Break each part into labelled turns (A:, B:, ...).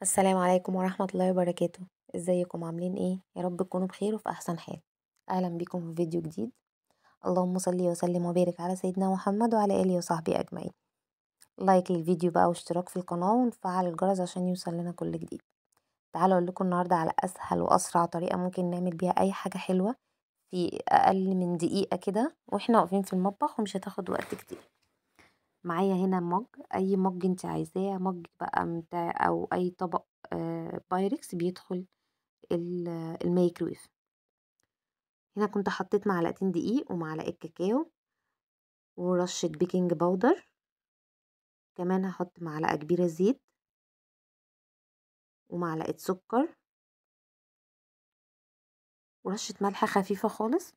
A: السلام عليكم ورحمة الله وبركاته. ازيكم عاملين ايه؟ يا رب تكونوا بخير وفي احسن حال. اهلا بكم في فيديو جديد. اللهم صل وسلم وبارك على سيدنا محمد وعلى اله وصحبه اجمعين. لايك للفيديو بقى واشتراك في القناة ونفعل الجرس عشان يوصل لنا كل جديد. تعالوا اقول لكم النهاردة على اسهل واسرع طريقة ممكن نعمل بيها اي حاجة حلوة في اقل من دقيقة كده واحنا واقفين في المطبخ، ومش هتاخد وقت كتير. معايا هنا مج، اي مج انت عايزاه، مج بقى بتاع او اي طبق بايركس بيدخل الميكرويف. هنا كنت حطيت معلقتين دقيق ومعلقه كاكاو ورشه بيكنج باودر، كمان هحط معلقه كبيره زيت ومعلقه سكر ورشه ملح خفيفه خالص.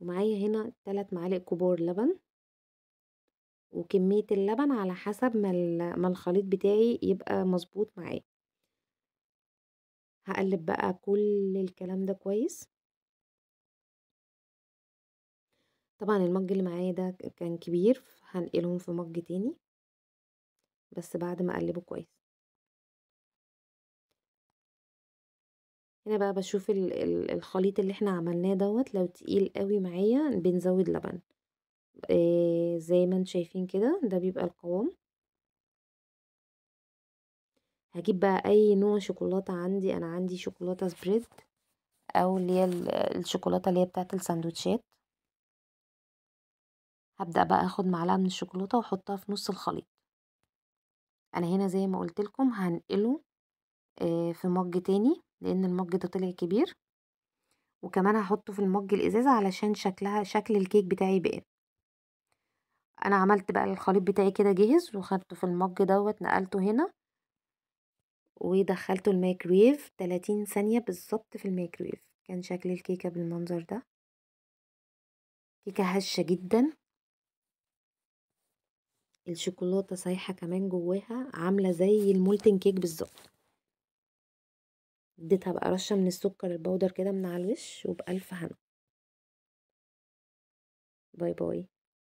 A: ومعايا هنا 3 معالق كبار لبن، وكميه اللبن على حسب ما الخليط بتاعي يبقى مظبوط معايا. هقلب بقى كل الكلام ده كويس. طبعا المج اللي معايا ده كان كبير، هنقلهم في مج تاني بس بعد ما اقلبه كويس. هنا بقى بشوف الخليط اللي احنا عملناه دوت، لو تقيل قوي معايا بنزود لبن. زي ما انتم شايفين كده ده بيبقى القوام. هجيب بقى اي نوع شوكولاتة عندي، انا عندي شوكولاتة سبريد او اللي هي الشوكولاتة اللي هي بتاعت السندوتشات. هبدأ بقى اخد معلقة من الشوكولاتة واحطها في نص الخليط. انا هنا زي ما قلت لكم هنقله في مج تاني لان المج ده طلع كبير، وكمان هحطه في المج الازازة علشان شكل الكيك بتاعي يبان. انا عملت بقى الخليط بتاعي كده جاهز وخدته في المج دوت، نقلته هنا ودخلته الميكرويف 30 ثانية بالظبط في الميكرويف. كان شكل الكيكة بالمنظر ده، كيكة هشة جدا، الشوكولاتة سايحة كمان جواها، عاملة زي المولتن كيك بالظبط. اديتها بقى رشة من السكر البودر كده من على الوش، وبألف هنا. باي باي.